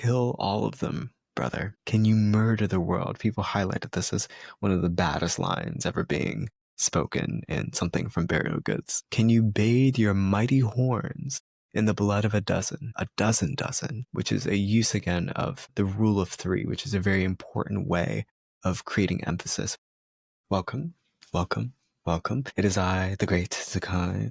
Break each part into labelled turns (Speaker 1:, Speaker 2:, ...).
Speaker 1: kill all of them, brother? Can you murder the world? People highlighted this as one of the baddest lines ever being spoken in something from Burial Goods. Can you bathe your mighty horns in the blood of a dozen, which is a use again of the rule of three, which is a very important way of creating emphasis. Welcome, welcome, welcome. It is I, the great Zakai,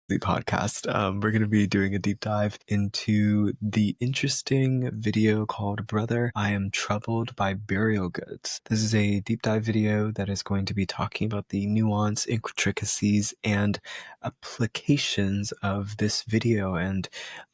Speaker 1: the podcast. We're going to be doing a deep dive into the interesting video called Brother, I Am Troubled by Burial Goods. This is a deep dive video that is going to be talking about the nuance, intricacies, and applications of this video. And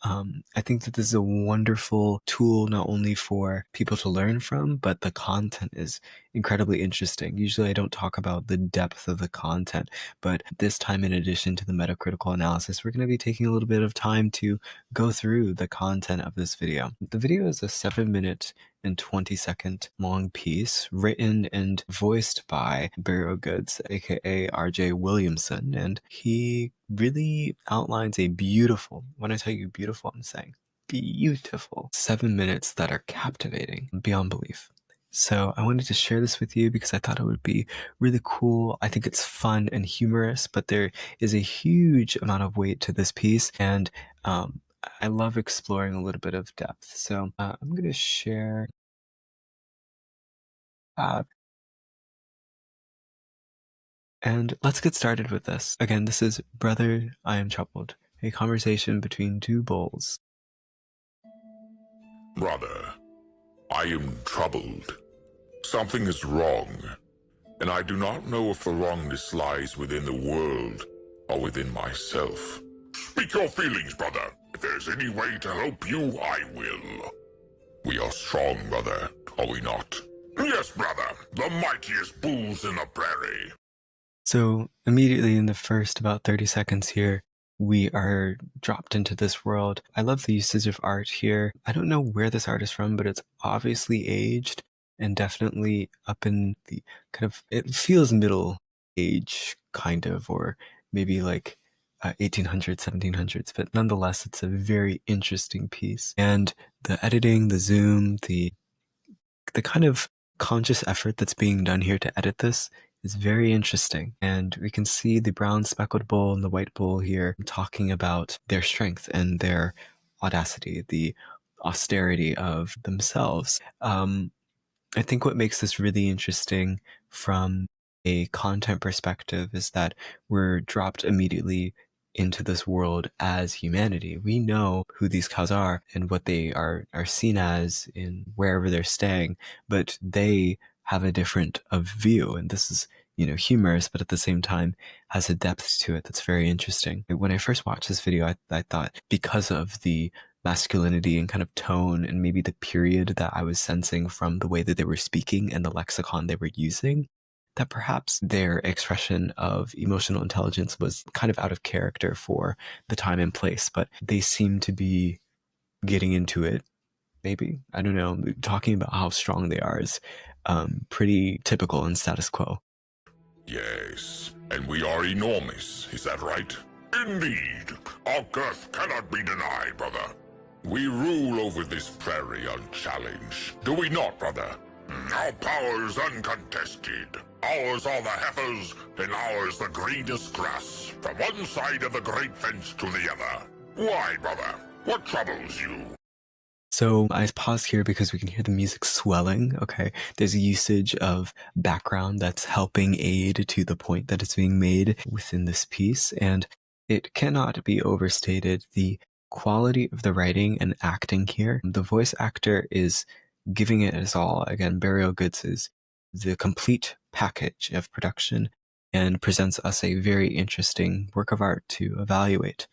Speaker 1: I think that this is a wonderful tool, not only for people to learn from, but the content is incredibly interesting. Usually I don't talk about the depth of the content, but this time, in addition to the metacritical analysis, we're going to be taking a little bit of time to go through the content of this video. The video is a 7-minute and 20-second long piece written and voiced by Burial Goods, aka RJ Williamson, and he really outlines a beautiful, when I tell you beautiful, I'm saying beautiful 7 minutes that are captivating beyond belief. So I wanted to share this with you because I thought it would be really cool. I think it's fun and humorous, but there is a huge amount of weight to this piece, and I love exploring a little bit of depth. So I'm going to share. And let's get started with this. Again, this is Brother, I Am Troubled, a conversation between two bulls.
Speaker 2: Brother, I am troubled. Something is wrong, and I do not know if the wrongness lies within the world or within myself. Speak your feelings, brother. If there's any way to help you, I will. We are strong, brother, are we not? Yes, brother, the mightiest bulls in the prairie.
Speaker 1: So immediately in the first about 30 seconds here, we are dropped into this world. I love the usage of art here. I don't know where this art is from, but it's obviously aged and definitely up in the kind of, it feels middle age kind of, or maybe like 1800s, 1700s, but nonetheless, it's a very interesting piece. And the editing, the zoom, the kind of conscious effort that's being done here to edit this is very interesting. And we can see the brown speckled bull and the white bull here talking about their strength and their audacity, the austerity of themselves. I think what makes this really interesting from a content perspective is that we're dropped immediately into this world as humanity. We know who these cows are and what they are seen as in wherever they're staying, but they have a different of view. And this is, humorous, but at the same time has a depth to it that's very interesting. When I first watched this video, I thought, because of the masculinity and kind of tone and maybe the period that I was sensing from the way that they were speaking and the lexicon they were using, that perhaps their expression of emotional intelligence was kind of out of character for the time and place, but they seem to be getting into it. Maybe, I don't know, talking about how strong they are is pretty typical in status quo.
Speaker 2: Yes, and we are enormous, is that right? Indeed, our girth cannot be denied, brother. We rule over this prairie unchallenged, do we not, brother? Our power's uncontested. Ours are the heifers, and ours the greenest grass, from one side of the great fence to the other. Why, brother? What troubles you?
Speaker 1: So I paused here because we can hear the music swelling. Okay, there's a usage of background that's helping aid to the point that is being made within this piece, and it cannot be overstated the quality of the writing and acting here. The voice actor is giving it his all. Again, Burial Goods is the complete package of production and presents us a very interesting work of art to evaluate.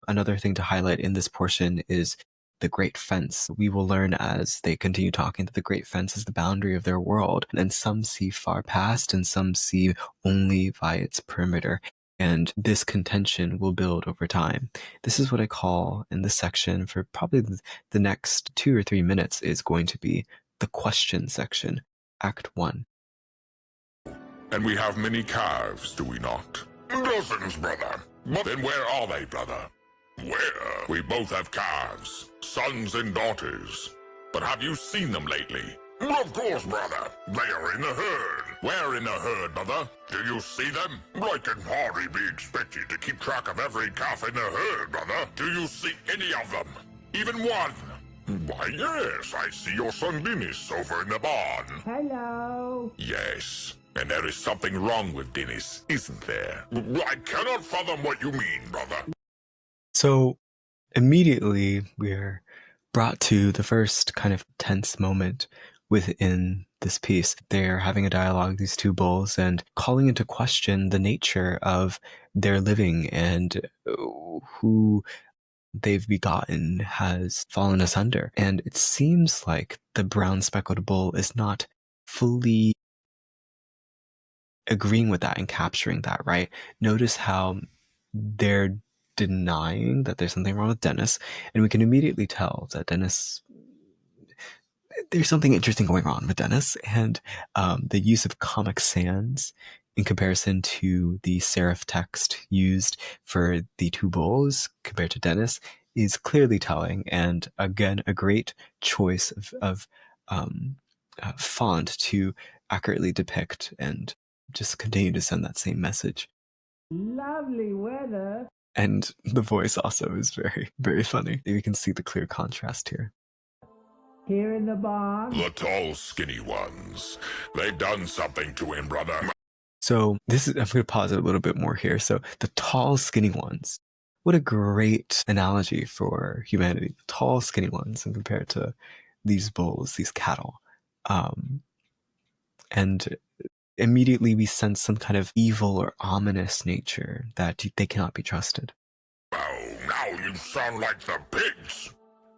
Speaker 1: Another thing to highlight in this portion is the Great Fence. We will learn as they continue talking that the Great Fence is the boundary of their world, and some see far past and some see only by its perimeter. And this contention will build over time. This is what I call in this section for probably the next 2 or 3 minutes is going to be the question section, Act 1.
Speaker 2: And we have many calves, do we not? Dozens, brother. But then where are they, brother? Where? We both have calves. sons and daughters. But have you seen them lately? Of course, brother. They are in the herd. Where in the herd, brother? Do you see them? I can hardly be expected to keep track of every calf in the herd, brother. Do you see any of them? Even one? Why, yes, I see your son Dennis over in the barn.
Speaker 3: Hello.
Speaker 2: Yes, and there is something wrong with Dennis, isn't there? I cannot fathom what you mean, brother.
Speaker 1: So immediately we're brought to the first kind of tense moment within this piece. They're having a dialogue, these two bulls, and calling into question the nature of their living, and who they've begotten has fallen asunder. And it seems like the brown speckled bull is not fully agreeing with that and capturing that, right? Notice how they're denying that there's something wrong with Dennis, and we can immediately tell that there's something interesting going on with Dennis, and the use of Comic Sans in comparison to the serif text used for the two bulls compared to Dennis is clearly telling, and again, a great choice of font to accurately depict and just continue to send that same message.
Speaker 3: Lovely weather.
Speaker 1: And the voice also is very, very funny. You can see the clear contrast here.
Speaker 3: Here in the barn.
Speaker 2: The tall, skinny ones. They've done something to him, brother.
Speaker 1: So this is, I'm going to pause it a little bit more here. So the tall, skinny ones. What a great analogy for humanity. The tall, skinny ones, and compared to these bulls, these cattle. And immediately we sense some kind of evil or ominous nature that they cannot be trusted.
Speaker 2: Oh, now you sound like the pigs.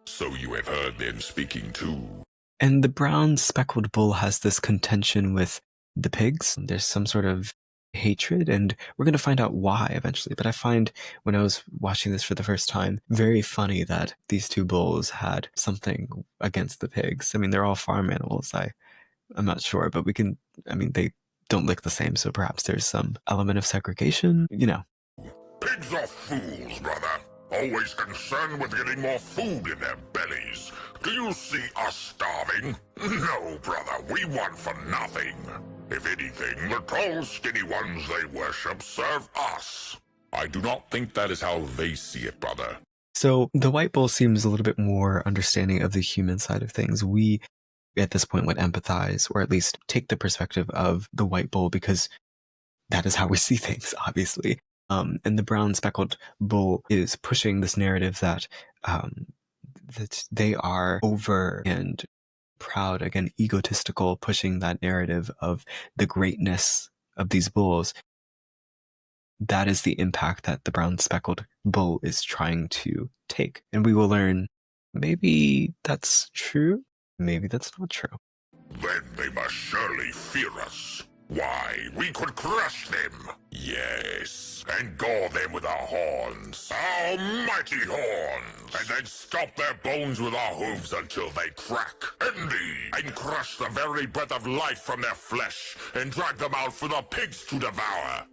Speaker 2: So you have heard them speaking too.
Speaker 1: And the brown speckled bull has this contention with the pigs. There's some sort of hatred, and we're going to find out why eventually. But I find when I was watching this for the first time, very funny that these two bulls had something against the pigs. I mean, they're all farm animals. I'm not sure, but they don't look the same, so perhaps there's some element of segregation,
Speaker 2: Pigs are fools, brother. Always concerned with getting more food in their bellies. Do you see us starving? No, brother, we want for nothing. If anything, the tall, skinny ones they worship serve us. I do not think that is how they see it, brother.
Speaker 1: So the white bull seems a little bit more understanding of the human side of things. We, at this point, would empathize, or at least take the perspective of the white bull, because that is how we see things, obviously. And the brown speckled bull is pushing this narrative that they are over and proud, again, egotistical, pushing that narrative of the greatness of these bulls. That is the impact that the brown speckled bull is trying to take. And we will learn maybe that's true, maybe that's not true.
Speaker 2: Then they must surely fear us. Why, we could crush them. Yes, and gore them with our horns. Our mighty horns. And then stomp their bones with our hooves until they crack. Indeed. And crush the very breath of life from their flesh and drag them out for the pigs to devour.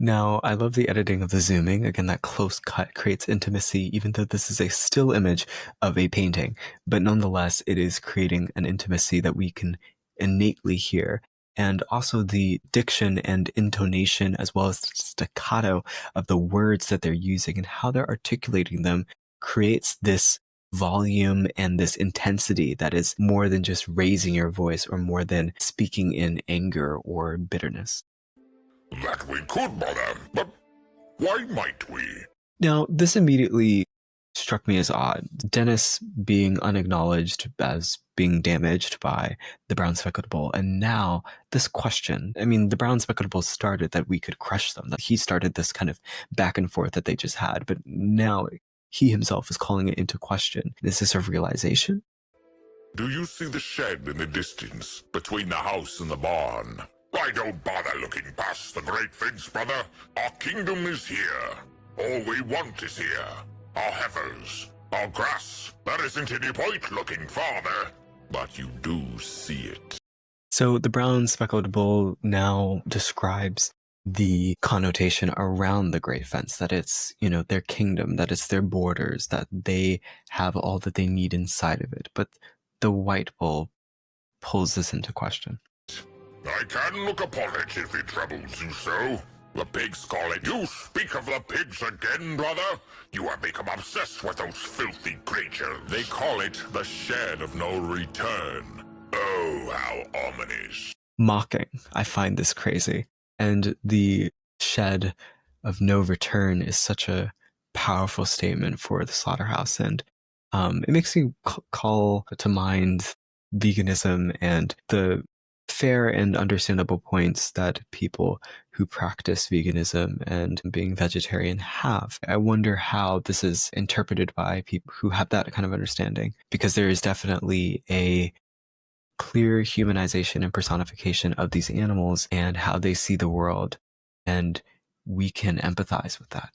Speaker 1: Now, I love the editing of the zooming. Again, that close cut creates intimacy, even though this is a still image of a painting. But nonetheless, it is creating an intimacy that we can innately hear. And also the diction and intonation, as well as the staccato of the words that they're using and how they're articulating them, creates this volume and this intensity that is more than just raising your voice or more than speaking in anger or bitterness.
Speaker 2: That we could, brother, but why might we?
Speaker 1: Now, this immediately struck me as odd. Dennis being unacknowledged as being damaged by the brown speckled bull, and now this question. I mean, the brown speckled bull started that we could crush them, that he started this kind of back and forth that they just had, but now he himself is calling it into question. Is this a realization?
Speaker 2: Do you see the shed in the distance, between the house and the barn? I don't bother looking past the great fence, brother. Our kingdom is here. All we want is here. Our heifers, our grass. There isn't any point looking farther. But you do see it.
Speaker 1: So the brown speckled bull now describes the connotation around the Great Fence, that it's, their kingdom, that it's their borders, that they have all that they need inside of it. But the White Bull pulls this into question.
Speaker 2: I can look upon it if it troubles you so. The pigs call it. You speak of the pigs again, brother? You have become obsessed with those filthy creatures. They call it the shed of no return. Oh, how ominous.
Speaker 1: Mocking. I find this crazy. And the shed of no return is such a powerful statement for the slaughterhouse. And it makes me call to mind veganism and the fair and understandable points that people who practice veganism and being vegetarian have. I wonder how this is interpreted by people who have that kind of understanding, because there is definitely a clear humanization and personification of these animals and how they see the world, and we can empathize with that.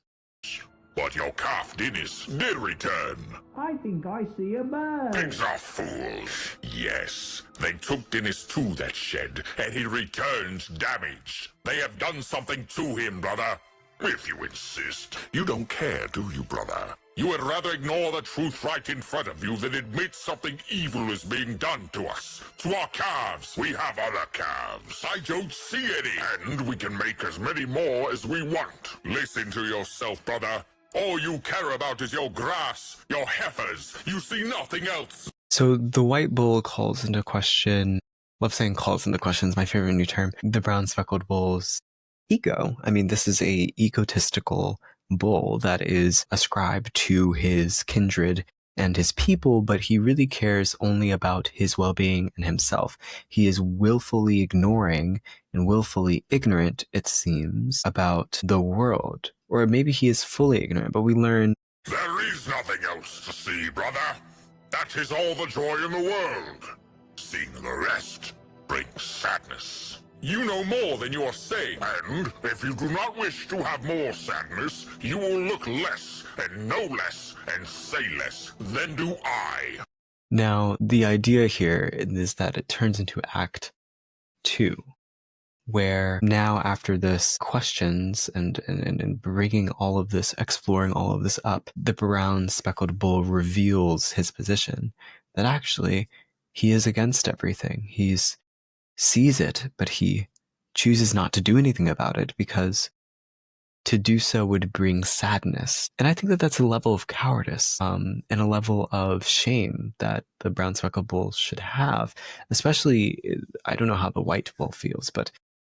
Speaker 2: But your calf Dennis did return.
Speaker 3: I think I see a bird.
Speaker 2: Pigs are fools. Yes, they took Dennis to that shed, and he returns damaged. They have done something to him, brother. If you insist. You don't care, do you, brother? You would rather ignore the truth right in front of you than admit something evil is being done to us. To our calves. We have other calves. I don't see any. And we can make as many more as we want. Listen to yourself, brother. All you care about is your grass, your heifers. You see nothing else.
Speaker 1: So the White Bull calls into question, love saying calls into question is my favorite new term, the brown speckled bull's ego. I mean, this is a egotistical bull that is ascribed to his kindred and his people, but he really cares only about his well-being and himself. He is willfully ignoring and willfully ignorant, it seems, about the world. Or maybe he is fully ignorant, but we learn
Speaker 2: there is nothing else to see, brother. That is all the joy in the world. Seeing the rest brings sadness. You know more than you are saying, and if you do not wish to have more sadness, you will look less, and know less, and say less than do I.
Speaker 1: Now, the idea here is that it turns into Act 2, where now after this questions and bringing all of this, exploring all of this up, the brown speckled bull reveals his position, that actually he is against everything. He sees it, but he chooses not to do anything about it because to do so would bring sadness. And I think that that's a level of cowardice and a level of shame that the brown speckled bull should have. Especially, I don't know how the white bull feels, but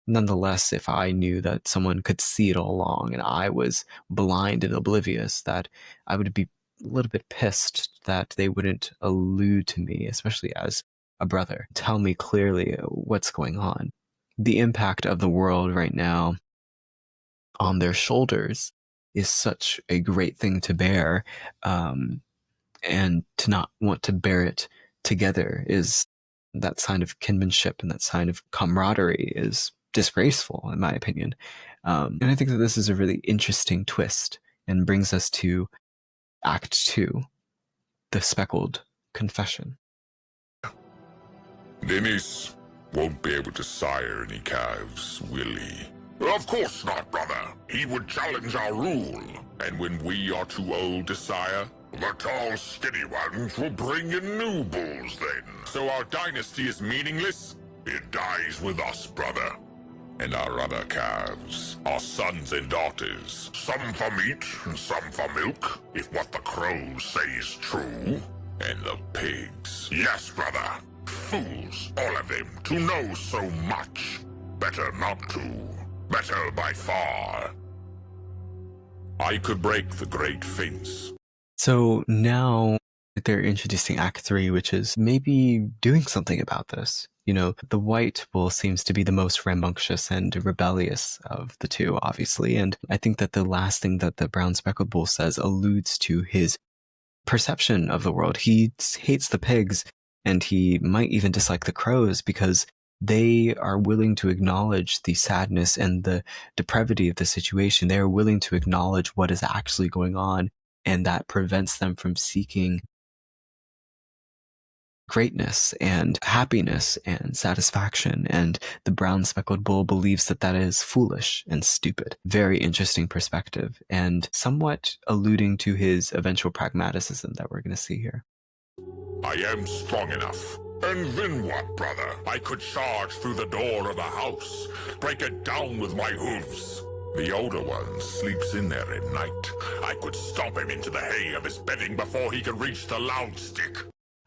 Speaker 1: nonetheless, if I knew that someone could see it all along and I was blind and oblivious, that I would be a little bit pissed that they wouldn't allude to me, especially as a brother, tell me clearly what's going on. The impact of the world right now on their shoulders is such a great thing to bear, and to not want to bear it together is that sign of kinship, and that sign of camaraderie is disgraceful, in my opinion. And I think that this is a really interesting twist and brings us to Act 2, the speckled confession.
Speaker 2: Dennis won't be able to sire any calves, will he? Of course not, brother. He would challenge our rule. And when we are too old to sire, the tall, skinny ones will bring in new bulls then. So our dynasty is meaningless? It dies with us, brother. And our other calves, our sons and daughters, some for meat and some for milk, if what the crows say is true. And the pigs. Yes, brother. Fools, all of them, to know so much. Better not to. Better by far. I could break the great fence.
Speaker 1: So now they're introducing Act 3, which is maybe doing something about this. The white bull seems to be the most rambunctious and rebellious of the two, obviously. And I think that the last thing that the brown speckled bull says alludes to his perception of the world. He hates the pigs, and he might even dislike the crows because they are willing to acknowledge the sadness and the depravity of the situation. They are willing to acknowledge what is actually going on, and that prevents them from seeking greatness and happiness and satisfaction, and the brown speckled bull believes that that is foolish and stupid. Very interesting perspective, and somewhat alluding to his eventual pragmaticism that we're going to see here.
Speaker 2: I am strong enough. And then what, brother? I could charge through the door of a house, break it down with my hooves. The older one sleeps in there at night. I could stomp him into the hay of his bedding before he could reach the loud stick.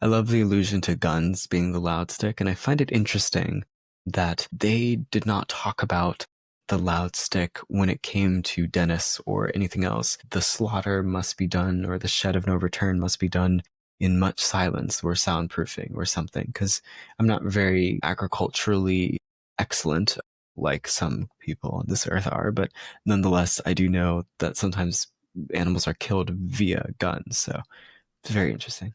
Speaker 1: I love the allusion to guns being the loud stick, and I find it interesting that they did not talk about the loud stick when it came to Dennis or anything else. The slaughter must be done, or the shed of no return must be done in much silence or soundproofing or something, because I'm not very agriculturally excellent like some people on this earth are, but nonetheless, I do know that sometimes animals are killed via guns, so it's very interesting.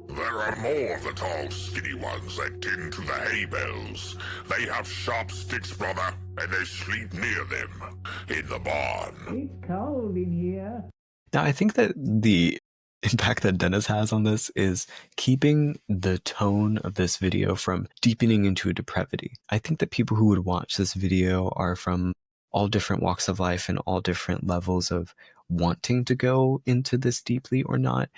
Speaker 2: There are more of the tall, skinny ones that tend to the hay bales. They have sharp sticks, brother, and they sleep near them, in the barn.
Speaker 3: It's cold in here.
Speaker 1: Now, I think that the impact that Dennis has on this is keeping the tone of this video from deepening into a depravity. I think that people who would watch this video are from all different walks of life and all different levels of wanting to go into this deeply or not.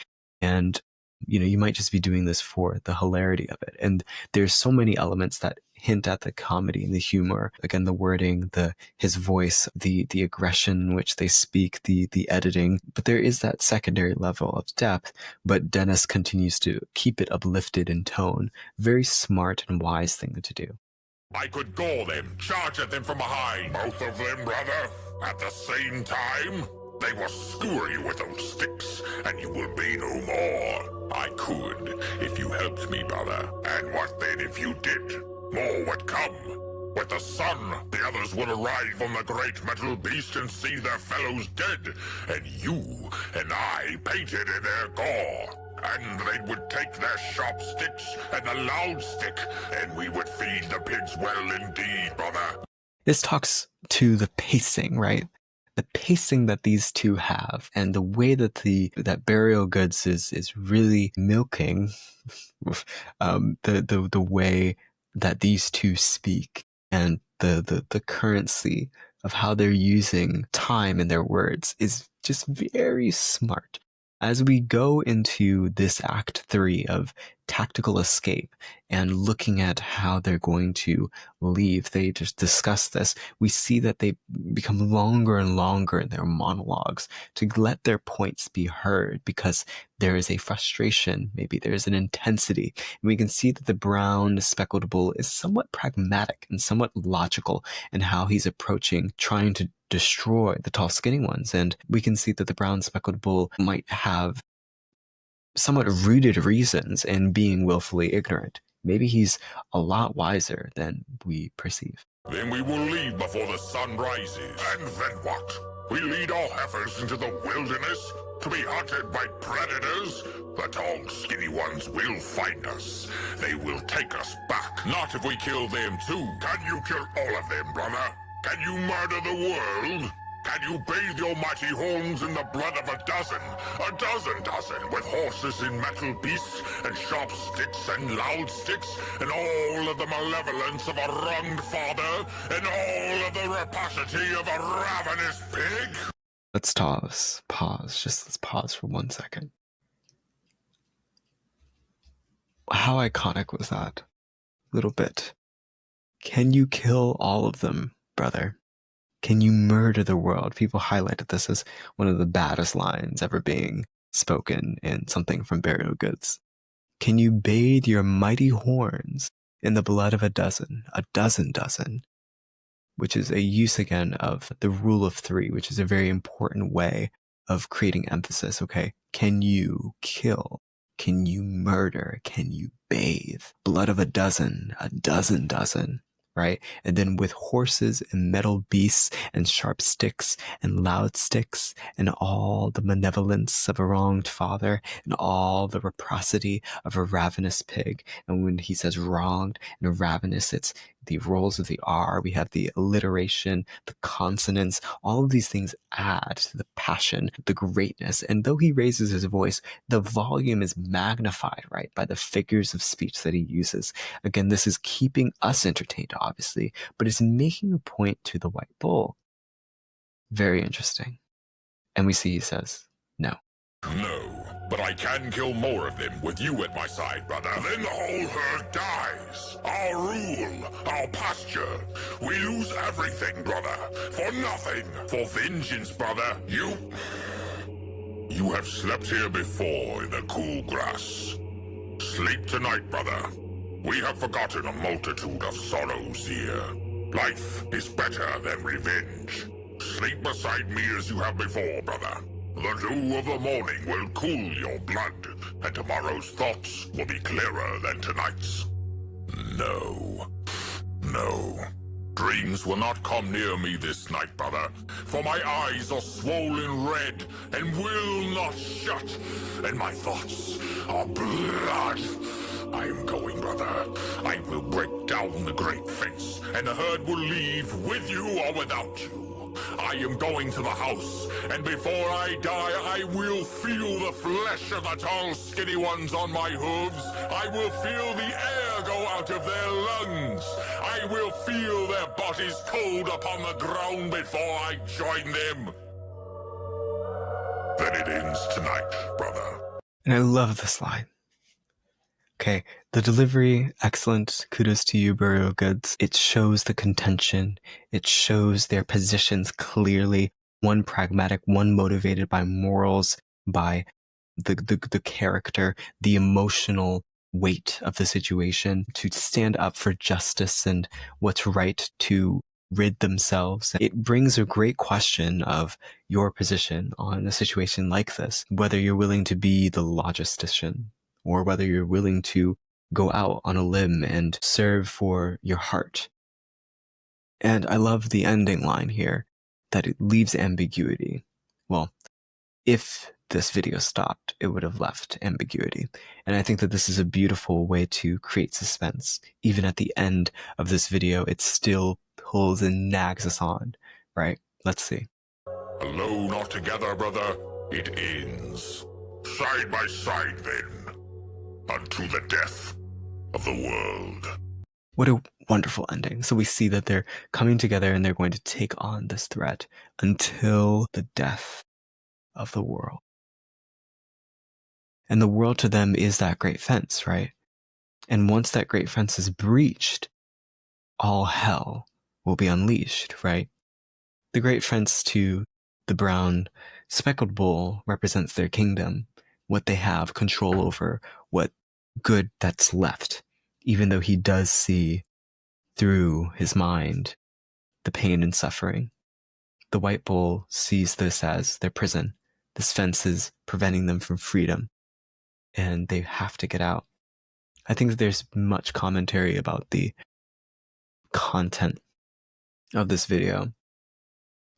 Speaker 1: And you might just be doing this for the hilarity of it. And there's so many elements that hint at the comedy and the humor. Again, the wording, his voice, the aggression in which they speak, the editing. But there is that secondary level of depth, but Dennis continues to keep it uplifted in tone. Very smart and wise thing to do.
Speaker 2: I could gore them, charge at them from behind. Both of them, brother, at the same time. They will skewer you with those sticks, and you will be no more. I could, if you helped me, brother. And what then if you did? More would come. With the sun, the others will arrive on the great metal beast and see their fellows dead, and you and I painted in their gore. And they would take their sharp sticks and the loud stick, and we would feed the pigs well indeed, brother.
Speaker 1: This talks to the pacing, right? The pacing that these two have, and the way that that Burial Goods is really milking the way that these two speak, and the currency of how they're using time in their words is just very smart. As we go into this Act 3 of tactical escape and looking at how they're going to leave, they just discuss this. We see that they become longer and longer in their monologues to let their points be heard, because there is a frustration, maybe there's an intensity. And we can see that the brown speckled bull is somewhat pragmatic and somewhat logical in how he's approaching trying to destroy the tall skinny ones. And we can see that the brown speckled bull might have somewhat rooted reasons in being willfully ignorant. Maybe he's a lot wiser than we perceive.
Speaker 2: Then we will leave before the sun rises. And then what? We lead our heifers into the wilderness to be hunted by predators? The tall, skinny ones will find us. They will take us back. Not if we kill them too. Can you kill all of them, brother? Can you murder the world? Can you bathe your mighty horns in the blood of a dozen, with horses in metal beasts, and sharp sticks and loud sticks, and all of the malevolence of a wronged father, and all of the rapacity of a ravenous pig?
Speaker 1: Let's pause, let's pause for 1 second. How iconic was that? Little bit. Can you kill all of them, brother? Can you murder the world? People highlighted this as one of the baddest lines ever being spoken in something from Burial Goods. Can you bathe your mighty horns in the blood of a dozen, which is a use again of the rule of 3, which is a very important way of creating emphasis. Okay, can you kill? Can you murder? Can you bathe? Blood of a dozen, right? And then with horses and metal beasts and sharp sticks and loud sticks and all the malevolence of a wronged father and all the reciprocity of a ravenous pig. And when he says wronged and ravenous, it's the rolls of the R, we have the alliteration, the consonants. All of these things add to the passion, the greatness. And though he raises his voice, the volume is magnified, right, by the figures of speech that he uses. Again, this is keeping us entertained, obviously, but it's making a point to the white bull. Very interesting. And we see he says, no.
Speaker 2: No, but I can kill more of them with you at my side, brother. Then the whole herd dies. Our rule, our pasture. We lose everything, brother. For nothing. For vengeance, brother. You have slept here before in the cool grass. Sleep tonight, brother. We have forgotten a multitude of sorrows here. Life is better than revenge. Sleep beside me as you have before, brother. The dew of the morning will cool your blood, and tomorrow's thoughts will be clearer than tonight's. No. Dreams will not come near me this night, brother, for my eyes are swollen red and will not shut, and my thoughts are blood. I am going, brother. I will break down the great fence, and the herd will leave with you or without you. I am going to the house, and before I die, I will feel the flesh of the tall, skinny ones on my hooves. I will feel the air go out of their lungs. I will feel their bodies cold upon the ground before I join them. Then it ends tonight, brother.
Speaker 1: And I love this line. Okay, the delivery, excellent. Kudos to you, Burial Goods. It shows the contention. It shows their positions clearly. One pragmatic, one motivated by morals, by the character, the emotional weight of the situation, to stand up for justice and what's right, to rid themselves. It brings a great question of your position on a situation like this, whether you're willing to be the logistician, or whether you're willing to go out on a limb and serve for your heart. And I love the ending line here, that it leaves ambiguity. Well, if this video stopped, it would have left ambiguity. And I think that this is a beautiful way to create suspense. Even at the end of this video, it still pulls and nags us on, right? Let's see.
Speaker 2: Alone or together, brother, it ends. Side by side, then. Unto the death of the world.
Speaker 1: What a wonderful ending. So we see that they're coming together and they're going to take on this threat until the death of the world. And the world to them is that great fence, right? And once that great fence is breached, all hell will be unleashed, right? The great fence to the brown speckled bull represents their kingdom, what they have control over, what good that's left, even though he does see through his mind the pain and suffering. The white bull sees this as their prison. This fence is preventing them from freedom, and they have to get out. I think that there's much commentary about the content of this video.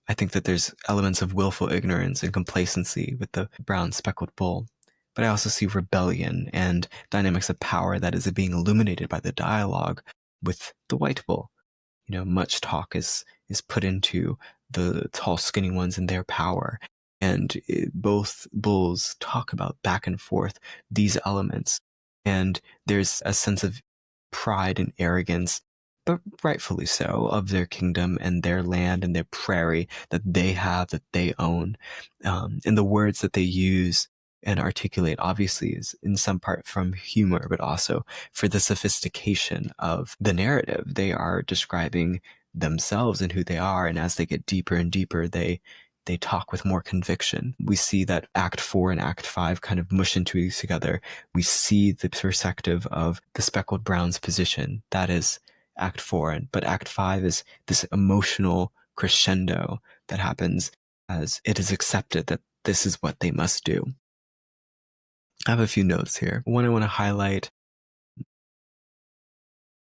Speaker 1: I think that there's elements of willful ignorance and complacency with the brown speckled bull. But I also see rebellion and dynamics of power that is being illuminated by the dialogue with the white bull. You know, much talk is put into the tall, skinny ones and their power. And both bulls talk about back and forth these elements. And there's a sense of pride and arrogance, but rightfully so, of their kingdom and their land and their prairie that they have, that they own. And the words that they use and articulate obviously is in some part from humor, but also for the sophistication of the narrative. They are describing themselves and who they are, and as they get deeper and deeper, they talk with more conviction. We see that Act 4 and Act 5 kind of mush into each together. We see the perspective of the speckled brown's position. That is Act 4, but Act 5 is this emotional crescendo that happens as it is accepted that this is what they must do. I have a few notes here. One, I want to highlight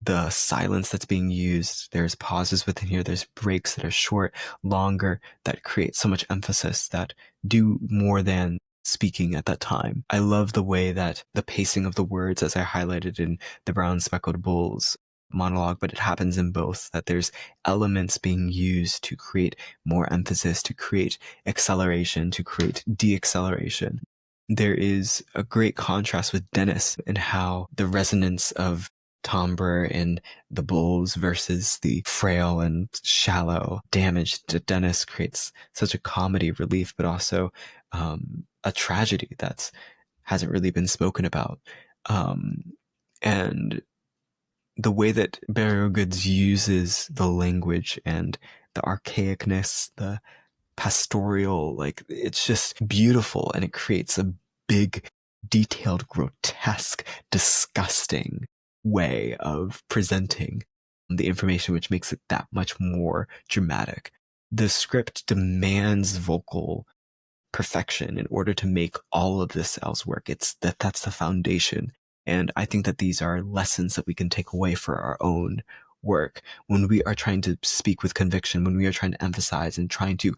Speaker 1: the silence that's being used. There's pauses within here. There's breaks that are short, longer, that create so much emphasis, that do more than speaking at that time. I love the way that the pacing of the words, as I highlighted in the brown speckled bulls, monologue, but it happens in both, that there's elements being used to create more emphasis, to create acceleration, to create deacceleration. There is a great contrast with Dennis and how the resonance of timbre in the bulls versus the frail and shallow damage to Dennis creates such a comedy relief, but also a tragedy that's hasn't really been spoken about. And the way that Burial Goods uses the language and the archaicness, the pastoral, like it's just beautiful, and it creates a big, detailed, grotesque, disgusting way of presenting the information, which makes it that much more dramatic. The script demands vocal perfection in order to make all of this else work. That's the foundation. And I think that these are lessons that we can take away for our own work when we are trying to speak with conviction, when we are trying to emphasize and trying to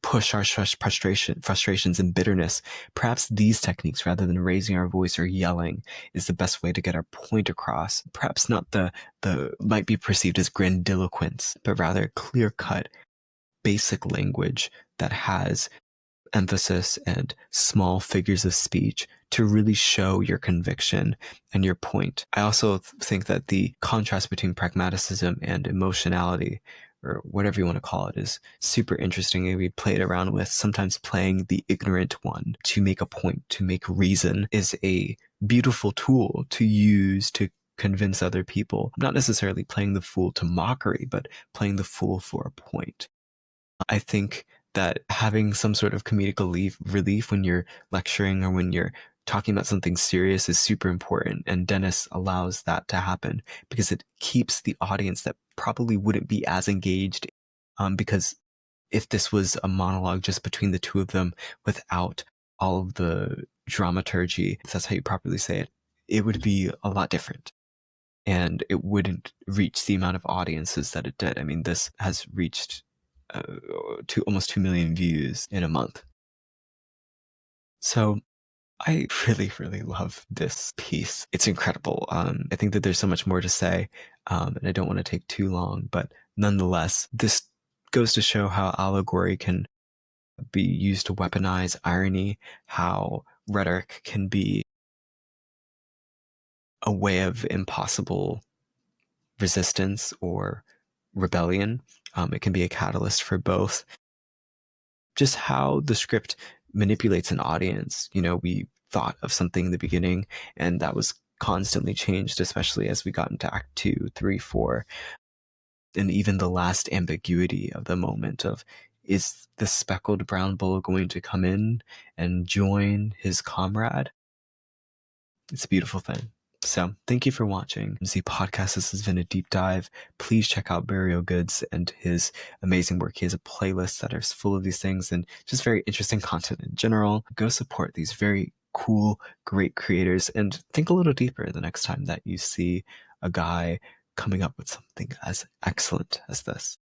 Speaker 1: push our frustrations and bitterness. Perhaps these techniques, rather than raising our voice or yelling, is the best way to get our point across. Perhaps not the might be perceived as grandiloquence, but rather clear cut, basic language that has emphasis and small figures of speech to really show your conviction and your point. I also think that the contrast between pragmaticism and emotionality, or whatever you want to call it, is super interesting. And we played around with sometimes playing the ignorant one to make a point, to make reason, is a beautiful tool to use to convince other people. Not necessarily playing the fool to mockery, but playing the fool for a point. I think that having some sort of comedic relief when you're lecturing or when you're talking about something serious is super important. And Dennis allows that to happen because it keeps the audience that probably wouldn't be as engaged. Because if this was a monologue just between the two of them without all of the dramaturgy, if that's how you properly say it, it would be a lot different. And it wouldn't reach the amount of audiences that it did. I mean, this has reached uh, almost 2 million views in a month. So I really, really love this piece. It's incredible. I think that there's so much more to say, and I don't want to take too long, but nonetheless, this goes to show how allegory can be used to weaponize irony, how rhetoric can be a way of impossible resistance or rebellion. It can be a catalyst for both. Just how the script manipulates an audience. You know, we thought of something in the beginning, and that was constantly changed, especially as we got into Act 2, 3, 4, and even the last ambiguity of the moment of, is the speckled brown bull going to come in and join his comrade? It's a beautiful thing. So thank you for watching the podcast. This has been a deep dive. Please check out Burial Goods and his amazing work. He has a playlist that is full of these things and just very interesting content in general. Go support these very cool, great creators and think a little deeper the next time that you see a guy coming up with something as excellent as this.